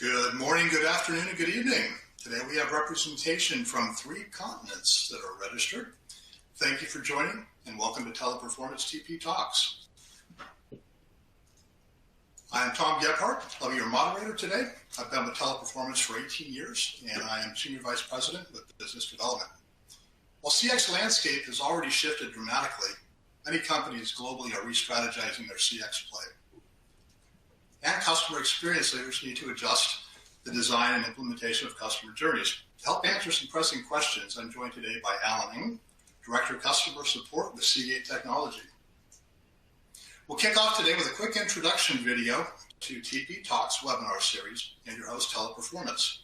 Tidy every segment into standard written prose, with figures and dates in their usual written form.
Good morning, good afternoon, and good evening. Today we have representation from 3 continents that are registered. Thank you for joining and welcome to Teleperformance TP Talks. I am Tom Gebhardt. I'll be your moderator today. I've been with Teleperformance for 18 years and I am Senior Vice President with Business Development. While CX landscape has already shifted dramatically, many companies globally are re-strategizing their CX play. And customer experience leaders need to adjust the design and implementation of customer journeys. To help answer some pressing questions, I'm joined today by Realigning, Director of Customer Support with Seagate Technology. We'll kick off today with a quick introduction video to TP Talks webinar series and your host, Teleperformance.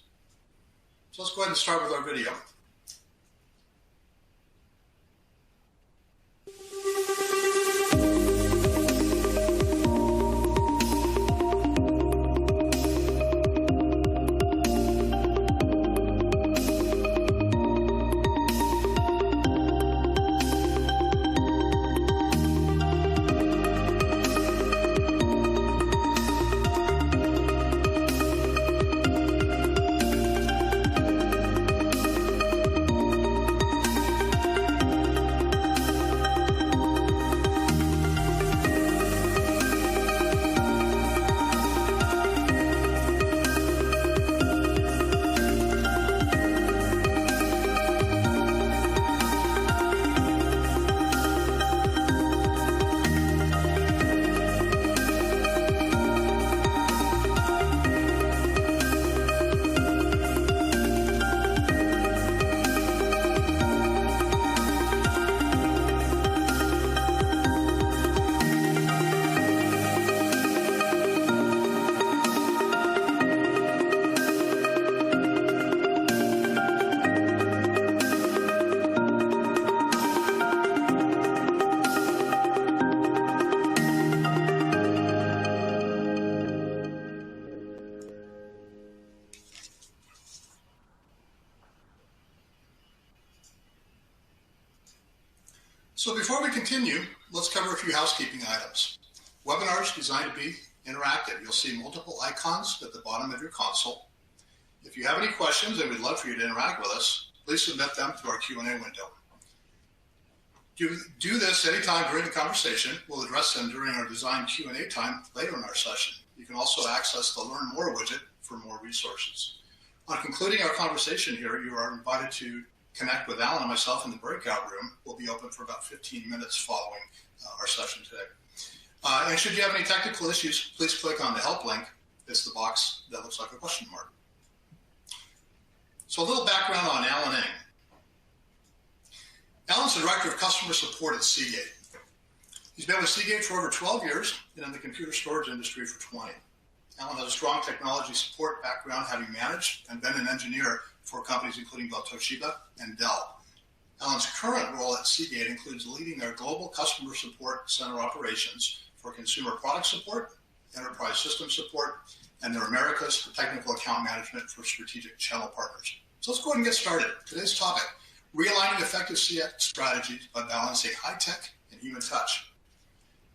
So let's go ahead and start with our video. So before we continue, let's cover a few housekeeping items. Webinars designed to be interactive. You'll see multiple icons at the bottom of your console. If you have any questions, and we'd love for you to interact with us, please submit them to our Q&A window. Do this anytime during the conversation. We'll address them during our design Q&A time later in our session. You can also access the Learn More widget for more resources. On concluding our conversation here, you are invited to connect with Alan and myself in the breakout room. We'll be open for about 15 minutes following our session today. And should you have any technical issues, please click on the help link. It's the box that looks like a question mark. So a little background on Alan Ng. Alan's the Director of Customer Support at Seagate. He's been with Seagate for over 12 years and in the computer storage industry for 20. Alan has a strong technology support background, having managed and been an engineer for companies including both Toshiba and Dell. Alan's current role at Seagate includes leading their global customer support center operations for consumer product support, enterprise system support, and their Americas technical account management for strategic channel partners. So let's go ahead and get started. Today's topic, realigning effective CX strategies by balancing high tech and human touch.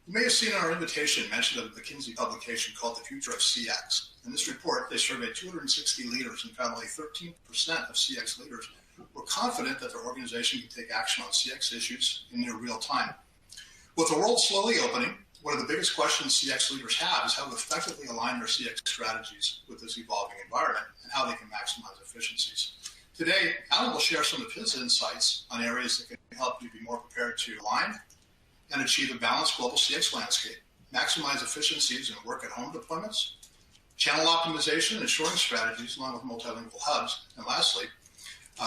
You may have seen in our invitation mention of a McKinsey publication called The Future of CX. In this report, they surveyed 260 leaders and found only 13% of CX leaders were confident that their organization can take action on CX issues in near real time. With the world slowly opening, one of the biggest questions CX leaders have is how to effectively align their CX strategies with this evolving environment and how they can maximize efficiencies. Today, Alan will share some of his insights on areas that can help you be more prepared to align and achieve a balanced global CX landscape, maximize efficiencies in work-at-home deployments, channel optimization and shoring strategies along with multilingual hubs, and lastly,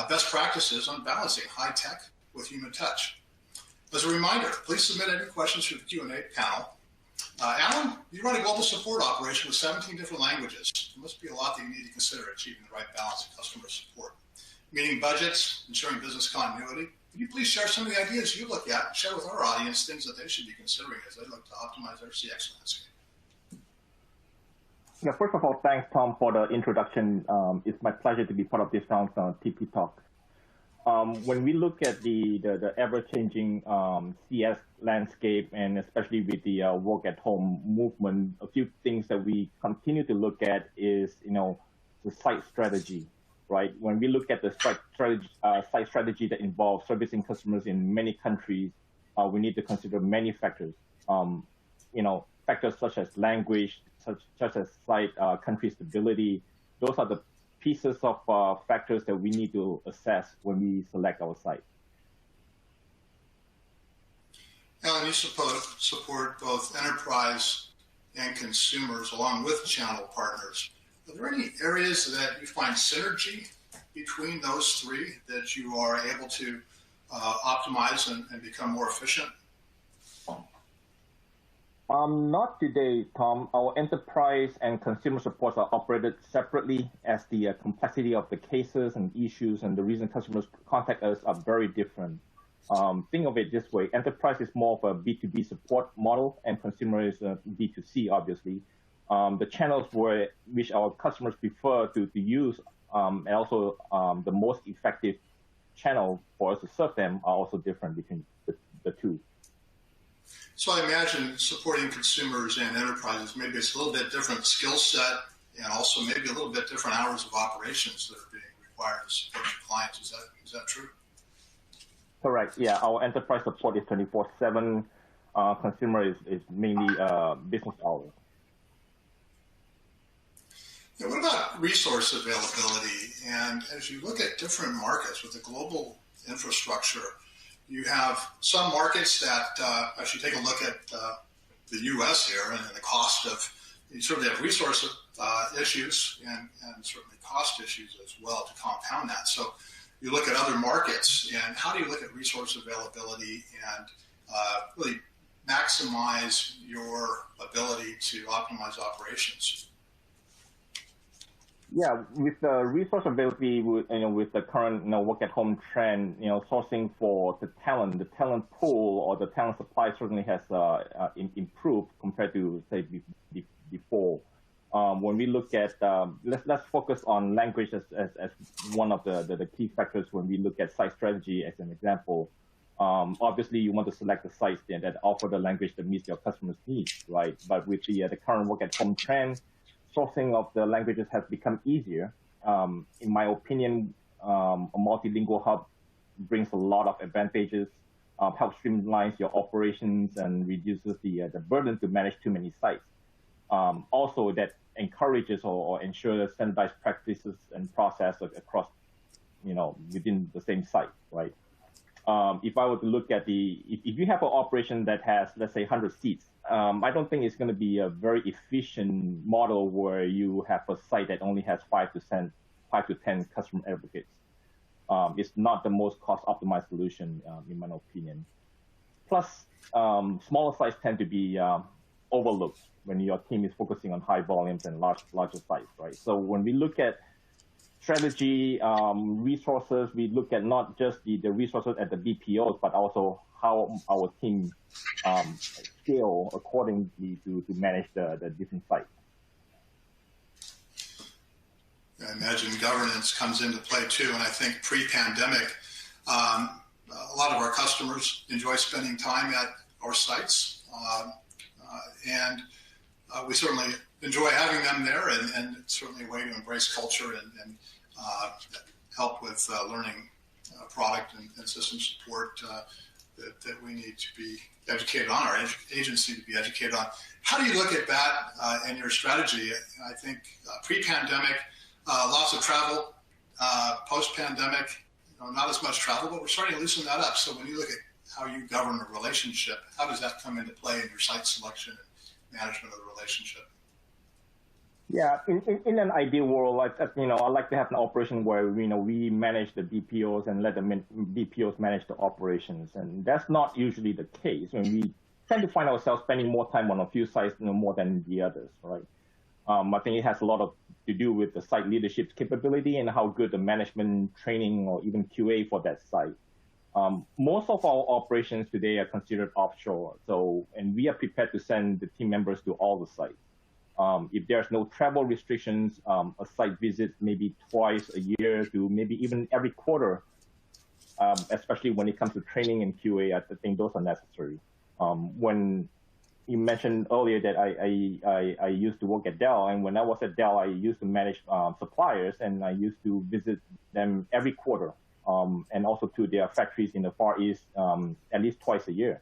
best practices on balancing high tech with human touch. As a reminder, please submit any questions for the Q&A panel. Alan, you run a global support operation with 17 different languages. There must be a lot that you need to consider achieving the right balance of customer support. Meeting budgets, ensuring business continuity. Can you please share some of the ideas you look at and share with our audience things that they should be considering as they look to optimize their CX landscape? Yeah, first of all, thanks, Tom, for the introduction. It's my pleasure to be part of this round TP Talk. When we look at the ever-changing CS landscape, and especially with the work-at-home movement, a few things that we continue to look at is, the site strategy, right? When we look at the site strategy that involves servicing customers in many countries, we need to consider many factors. Factors such as language, such as site country stability. Those are the pieces of factors that we need to assess when we select our site. Alan, you support both enterprise and consumers along with channel partners. Are there any areas that you find synergy between those three that you are able to optimize and become more efficient? Not today, Tom. Our enterprise and consumer supports are operated separately as the complexity of the cases and issues and the reason customers contact us are very different. Think of it this way. Enterprise is more of a B2B support model and consumer is B2C, obviously. The channels which our customers prefer to use and also the most effective channel for us to serve them are also different between the two. So I imagine supporting consumers and enterprises, maybe it's a little bit different skill set and also maybe a little bit different hours of operations that are being required to support your clients. Is that true? Correct. Yeah, our enterprise support is 24/7. Consumer is mainly business hours. Yeah, what about resource availability? And as you look at different markets with the global infrastructure, you have some markets that, as you take a look at the U.S. here and the cost of, you certainly have resource issues and certainly cost issues as well to compound that. So you look at other markets, and how do you look at resource availability and really maximize your ability to optimize operations? Yeah, with the resource availability, with the current work-at-home trend, sourcing for the talent pool or the talent supply certainly has improved compared to say before. When we look at let's focus on language as one of the key factors when we look at site strategy as an example. Obviously, you want to select the sites that offer the language that meets your customers' needs, right? But with the current work-at-home trend, sourcing of the languages has become easier. In my opinion, a multilingual hub brings a lot of advantages, helps streamline your operations and reduces the burden to manage too many sites. Also, that encourages or ensures standardized practices and process across, within the same site, right? If I were to look at if you have an operation that has, let's say, 100 seats, I don't think it's going to be a very efficient model where you have a site that only has 5 to 10 customer advocates. It's not the most cost-optimized solution, in my opinion. Plus, smaller sites tend to be overlooked when your team is focusing on high volumes and larger sites, right? So when we look at strategy, resources, we look at not just the resources at the BPOs, but also how our team scale accordingly to manage the different sites. I imagine governance comes into play too, and I think pre-pandemic, a lot of our customers enjoy spending time at our sites, and we certainly enjoy having them there, and it's certainly a way to embrace culture and help with learning product and system support that we need to be educated on, our agency to be educated on. How do you look at that in your strategy? I think pre-pandemic, lots of travel, post-pandemic, not as much travel, but we're starting to loosen that up. So when you look at how you govern a relationship, how does that come into play in your site selection and management of the relationship? Yeah, in an ideal world, I'd like to have an operation where we manage the BPOs and let the BPOs manage the operations, and that's not usually the case. When we tend to find ourselves spending more time on a few sites, more than the others, right? I think it has a lot to do with the site leadership's capability and how good the management training or even QA for that site. Most of our operations today are considered offshore, and we are prepared to send the team members to all the sites. If there's no travel restrictions, a site visit maybe twice a year to maybe even every quarter especially when it comes to training and QA. I think those are necessary. When you mentioned earlier that I used to work at Dell, and when I was at Dell, I used to manage suppliers, and I used to visit them every quarter, and also to their factories in the Far East at least twice a year.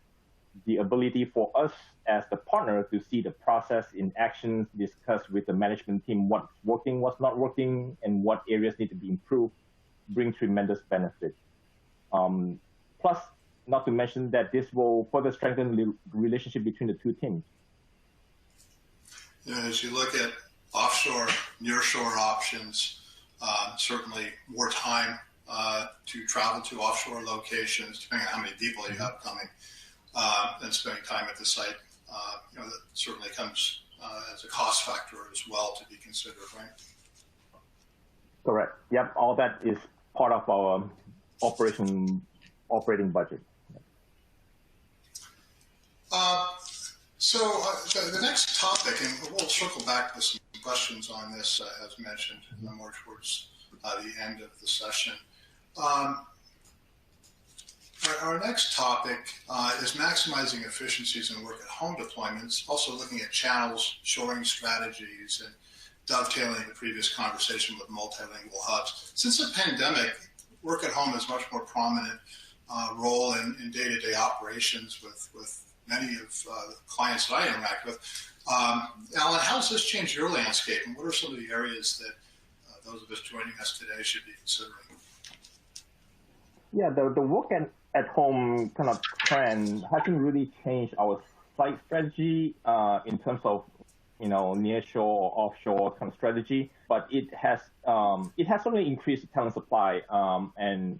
The ability for us as the partner to see the process in actions, discuss with the management team what's working, what's not working, and what areas need to be improved, bring tremendous benefit. Plus, not to mention that this will further strengthen the relationship between the two teams. As you look at offshore, nearshore options, certainly more time to travel to offshore locations, depending on how many people you have coming, and spending time at the site, that certainly comes as a cost factor as well to be considered, right? Correct. Yep. All that is part of our operating budget. So the next topic, and we'll circle back with some questions on this, as mentioned, more towards the end of the session. Our next topic is maximizing efficiencies in work-at-home deployments, also looking at channels, shoring strategies, and dovetailing the previous conversation with multilingual hubs. Since the pandemic, work-at-home is a much more prominent role in day-to-day operations with many of the clients that I interact with. Alan, how has this changed your landscape, and what are some of the areas that those of us joining us today should be considering? Yeah, the work at home kind of trend hasn't really changed our site strategy in terms of nearshore or offshore kind of strategy, but it has only increased the talent supply, and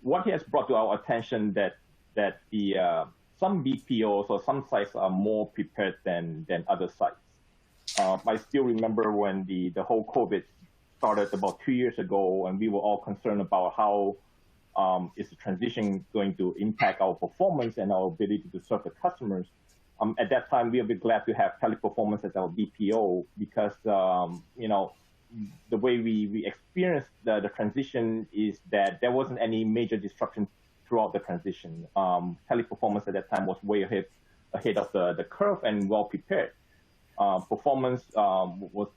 what has brought to our attention that the some BPOs or some sites are more prepared than other sites. I still remember when the whole COVID started about 2 years ago, and we were all concerned about how is the transition going to impact our performance and our ability to serve the customers. At that time, we were glad to have Teleperformance as our BPO because, the way we experienced the transition is that there wasn't any major disruption throughout the transition. Teleperformance at that time was way ahead of the curve and well prepared. Performance was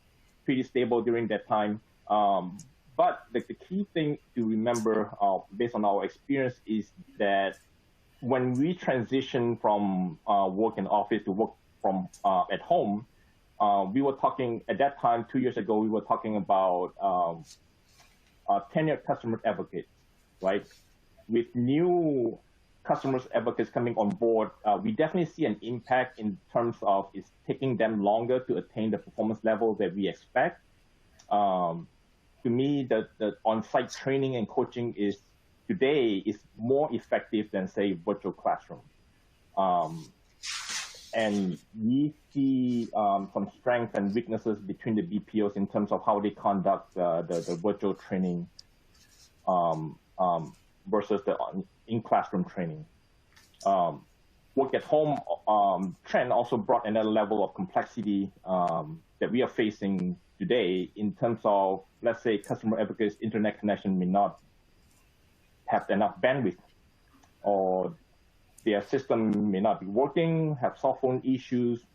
pretty stable during that time. But the key thing to remember based on our experience is that when we transition from work in office to work from at home, we were talking at that time, 2 years ago, we were talking about tenured customer advocates, right? With new customers advocates coming on board, we definitely see an impact in terms of it's taking them longer to attain the performance level that we expect. To me, the on-site training and coaching today is more effective than, say, virtual classroom. And we see some strengths and weaknesses between the BPOs in terms of how they conduct the virtual training versus the in-classroom training. Work at home trend also brought another level of complexity that we are facing today in terms of, let's say, customer advocates' internet connection may not have enough bandwidth, or their system may not be working, have cell phone issues,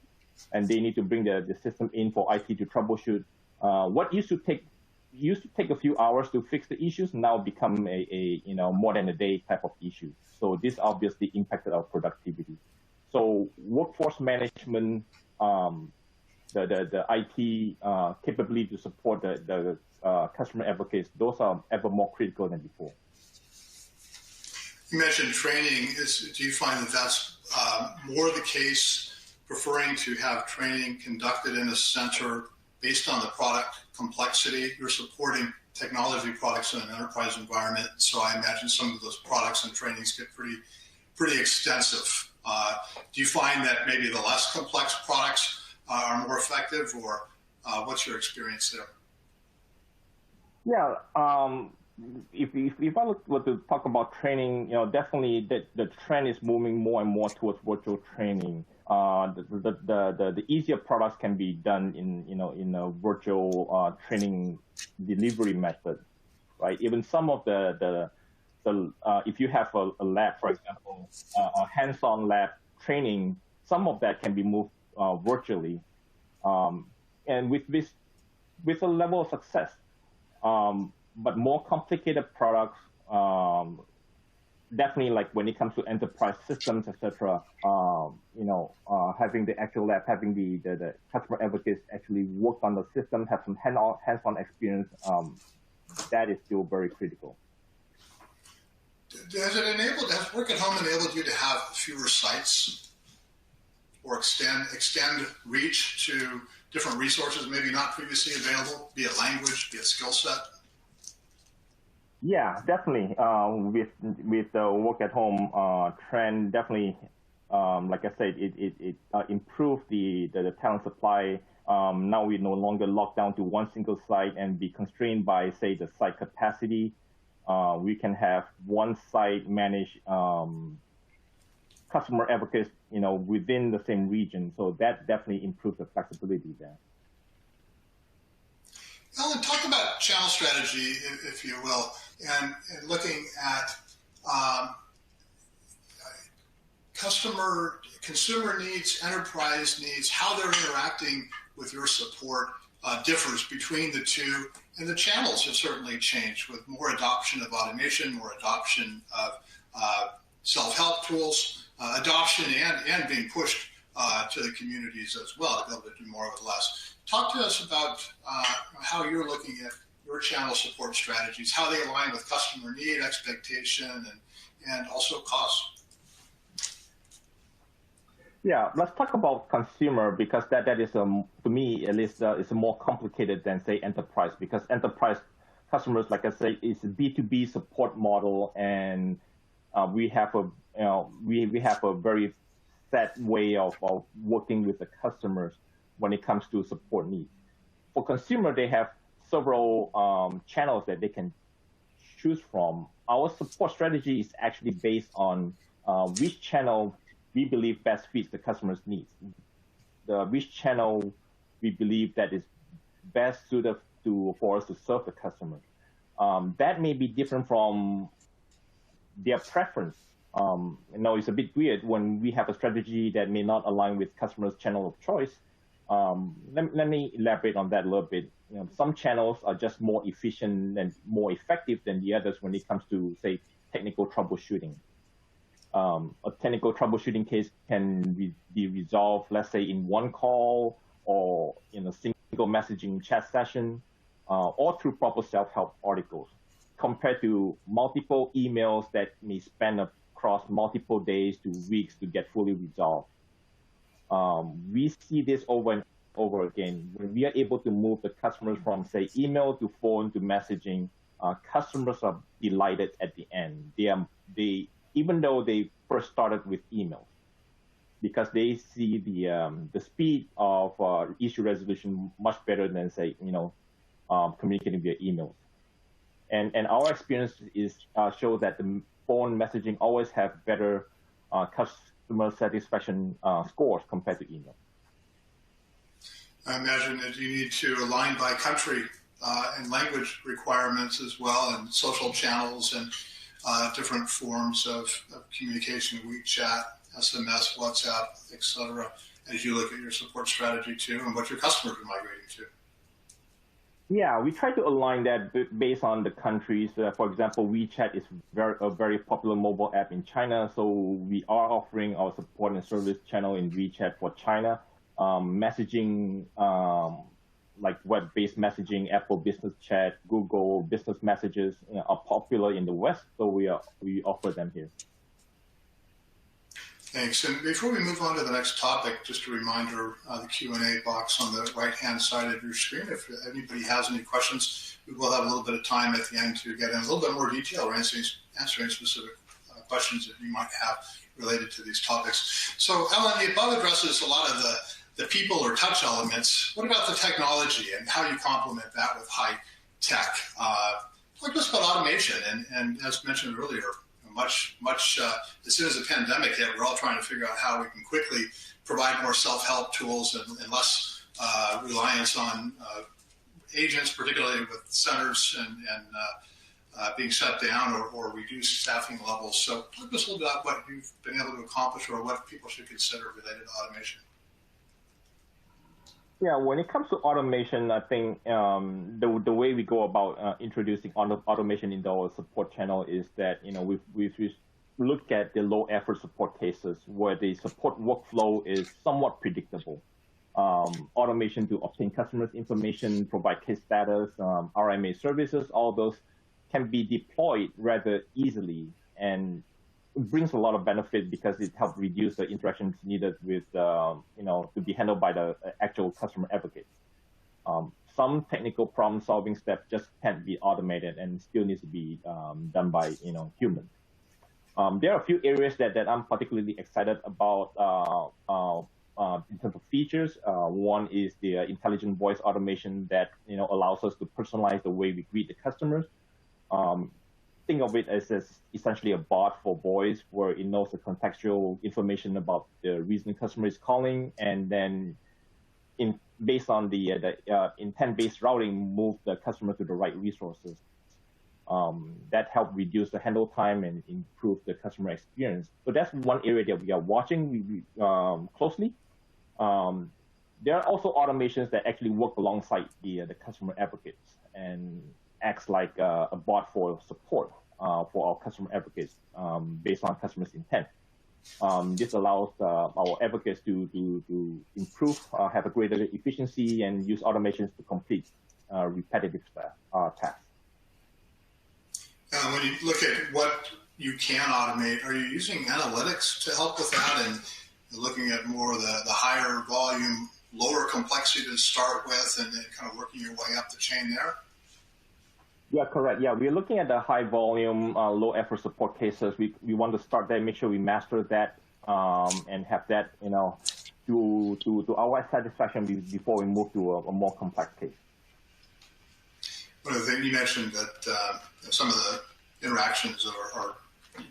and they need to bring the system in for IT to troubleshoot. What used to take a few hours to fix the issues now become a more than a day type of issue. So this obviously impacted our productivity. So workforce management, the IT capability to support the customer advocates, those are ever more critical than before. You mentioned training. Do you find that that's more the case, preferring to have training conducted in a center based on the product complexity? You're supporting technology products in an enterprise environment, so I imagine some of those products and trainings get pretty extensive. Do you find that maybe the less complex products are more effective, or what's your experience there? Yeah, if I were to talk about training, definitely the trend is moving more and more towards virtual training. The easier products can be done in a virtual training delivery method, right? Even some of the if you have a lab, for example, a hands-on lab training, some of that can be moved virtually, and with a level of success. But more complicated products, definitely like when it comes to enterprise systems, etc. Having the actual lab, having the customer advocates actually work on the system, have some hands-on experience, that is still very critical. Has work at home enabled you to have fewer sites or extend reach to different resources maybe not previously available, be it language, be it skill set? Yeah, definitely. With the work at home trend, definitely, like I said, it improved the talent supply. Now we no longer lock down to one single site and be constrained by, say, the site capacity. We can have one site manage customer advocates, within the same region. So that definitely improves the flexibility there. Alan, talk about channel strategy, if you will, and looking at consumer needs, enterprise needs, how they're interacting with your support differs between the two, and the channels have certainly changed with more adoption of automation, more adoption of self-help tools, adoption and being pushed to the communities as well to be able to do more with less. Talk to us about how you're looking at your channel support strategies, how they align with customer need, expectation, and also cost. Yeah, let's talk about consumer, because that is, to me at least, is more complicated than, say, enterprise, because enterprise customers, like I say, is a B2B support model, and we have a very set way of working with the customers when it comes to support needs. For consumer, they have several channels that they can choose from. Our support strategy is actually based on which channel we believe best fits the customer's needs. Which channel we believe that is best suited for us to serve the customer. That may be different from their preference. It's a bit weird when we have a strategy that may not align with customers' channel of choice. Let me elaborate on that a little bit. Some channels are just more efficient and more effective than the others when it comes to, say, technical troubleshooting. A technical troubleshooting case can be resolved, let's say, in one call or in a single messaging chat session, or through proper self-help articles, compared to multiple emails that may span across multiple days to weeks to get fully resolved. We see this over and over again. When we are able to move the customers from, say, email to phone to messaging, customers are delighted at the end. Even though they first started with emails, because they see the speed of issue resolution much better than, say, communicating via emails. And our experience shows that the phone messaging always have better customer satisfaction scores compared to email. I imagine that you need to align by country and language requirements as well, and social channels and different forms of communication, WeChat, SMS, WhatsApp, etc., as you look at your support strategy too, and what your customers are migrating to. Yeah, we try to align that based on the countries. For example, WeChat is a very popular mobile app in China, so we are offering our support and service channel in WeChat for China. Messaging, like web-based messaging, Apple Business Chat, Google Business Messages are popular in the West, so we offer them here. Thanks. And before we move on to the next topic, just a reminder, the Q&A box on the right-hand side of your screen. If anybody has any questions, we will have a little bit of time at the end to get in a little bit more detail or answering specific questions that you might have related to these topics. So, Alan, the above addresses a lot of the people or touch elements. What about the technology and how you complement that with high tech? Talk to us about automation. And as mentioned earlier, much as soon as the pandemic hit, we're all trying to figure out how we can quickly provide more self-help tools and less reliance on agents, particularly with centers and being shut down or reduced staffing levels. So talk to us a little bit about what you've been able to accomplish or what people should consider related to automation. Yeah, when it comes to automation, I think the way we go about introducing automation into our support channel is that we've looked at the low effort support cases where the support workflow is somewhat predictable. Automation to obtain customers' information, provide case status, RMA services, all those can be deployed rather easily, and it brings a lot of benefit because it helps reduce the interactions needed with, to be handled by the actual customer advocates. Some technical problem solving steps just can't be automated and still needs to be done by, humans. There are a few areas that I'm particularly excited about in terms of features. One is the intelligent voice automation that, allows us to personalize the way we greet the customers. Think of it as essentially a bot for voice where it knows the contextual information about the reason the customer is calling, and then based on the intent-based routing, move the customer to the right resources. That helped reduce the handle time and improve the customer experience. So that's one area that we are watching closely. There are also automations that actually work alongside the customer advocates and acts like a bot for support for our customer advocates based on customers' intent. This allows our advocates to improve, have a greater efficiency, and use automations to complete repetitive tasks. When you look at what you can automate, are you using analytics to help with that and looking at more the higher volume, lower complexity to start with and then kind of working your way up the chain there? Yeah, correct. Yeah, we're looking at the high volume, low effort support cases. We want to start there, make sure we master that, and have that, to our satisfaction before we move to a more complex case. One of the things you mentioned that some of the interactions are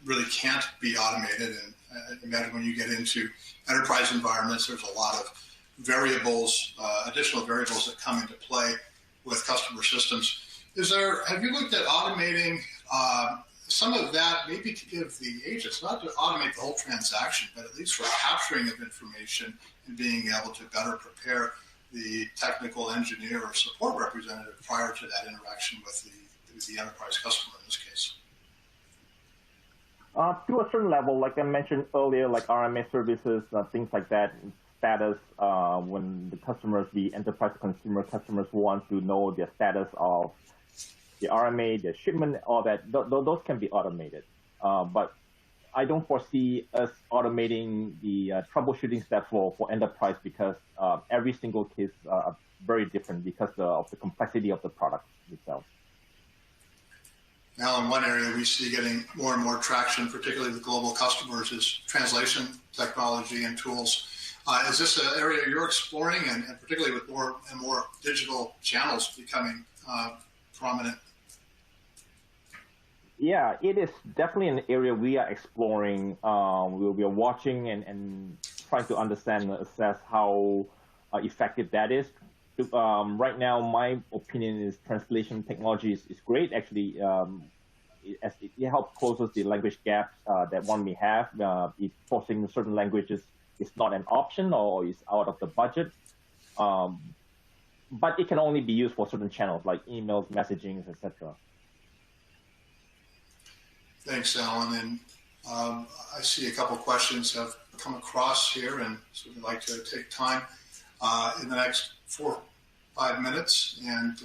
really can't be automated, and imagine when you get into enterprise environments, there's a lot of variables, additional variables that come into play with customer systems. Have you looked at automating some of that, maybe to give the agents, not to automate the whole transaction, but at least for capturing of information and being able to better prepare the technical engineer or support representative prior to that interaction with the enterprise customer in this case? To a certain level, like I mentioned earlier, like RMA services, things like that, status, when the enterprise consumer customers want to know the status of the RMA, the shipment, all that, those can be automated. But I don't foresee us automating the troubleshooting steps for enterprise because every single case are very different because of the complexity of the product itself. Now, in one area we see getting more and more traction, particularly with global customers, is translation technology and tools. Is this an area you're exploring, and particularly with more and more digital channels becoming prominent? Yeah, it is definitely an area we are exploring. We are watching and trying to understand and assess how effective that is. Right now, my opinion is translation technology is great. Actually, it helps closes the language gaps that one may have. If forcing certain languages is not an option or is out of the budget. But it can only be used for certain channels like emails, messaging, etc. Thanks, Alan. And I see a couple of questions have come across here, and so we'd like to take time in the next 4 or 5 minutes and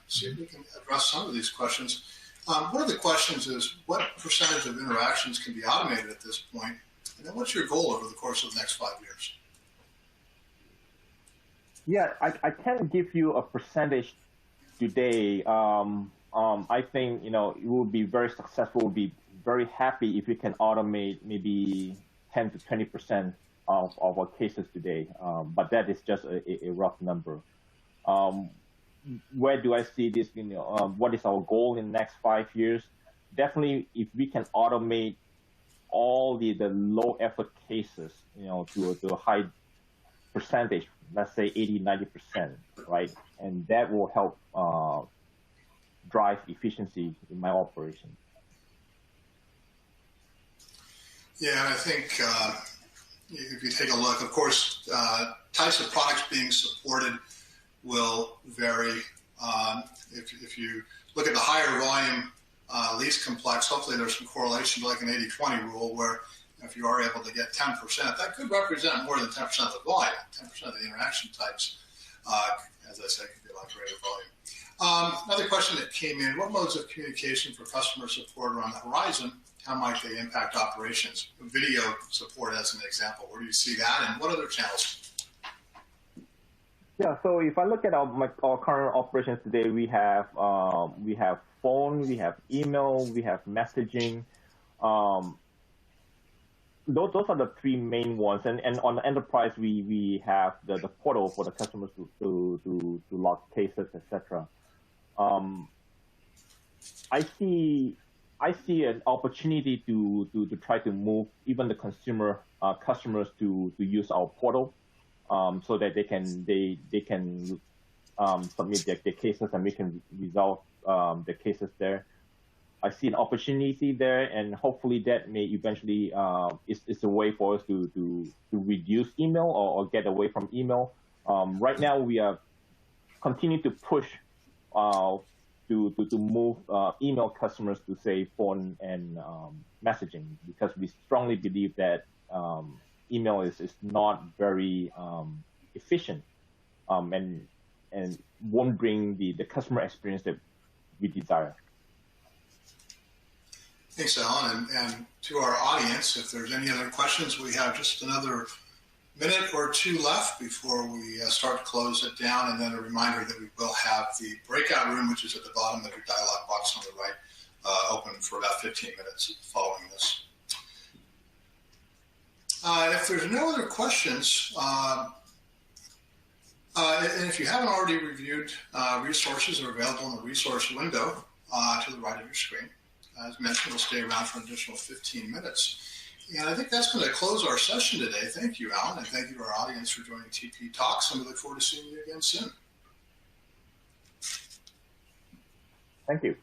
see if we can address some of these questions. One of the questions is, what percentage of interactions can be automated at this point? And then what's your goal over the course of the next 5 years? Yeah, I can't give you a percentage today. I think, it will be very successful, we'll be very happy if we can automate maybe 10 to 20% of our cases today. But that is just a rough number. Where do I see this? What is our goal in the next 5 years? Definitely, if we can automate all the low effort cases, to a high percentage, let's say 80, 90%, right? And that will help drive efficiency in my operation. Yeah, I think if you take a look, of course, types of products being supported will vary. If you look at the higher volume, least complex, hopefully there's some correlation to like an 80-20 rule where if you are able to get 10%, that could represent more than 10% of the volume, 10% of the interaction types. As I said, could be a lot greater volume. Another question that came in, what modes of communication for customer support are on the horizon? How might they impact operations? Video support as an example, where do you see that, and what other channels? Yeah, so if I look at our current operations today, we have phone, we have email, we have messaging. Those are the three main ones, and on the enterprise we have the portal for the customers to log cases, etc. I see an opportunity to try to move even the consumer customers to use our portal, so that they can submit their cases and we can resolve the cases there. I see an opportunity there, and hopefully that may eventually is a way for us to reduce email or get away from email. Right now we are continuing to push to move email customers to say phone and messaging, because we strongly believe that email is not very efficient and won't bring the customer experience that we desire. Thanks, Alan. And to our audience, if there's any other questions, we have just another minute or two left before we start to close it down. And then a reminder that we will have the breakout room, which is at the bottom of your dialog box on the right, open for about 15 minutes following this. If there's no other questions, and if you haven't already reviewed, resources are available in the resource window to the right of your screen. As mentioned, we'll stay around for an additional 15 minutes. And I think that's going to close our session today. Thank you, Alan, and thank you to our audience for joining TP Talks, and we look forward to seeing you again soon. Thank you.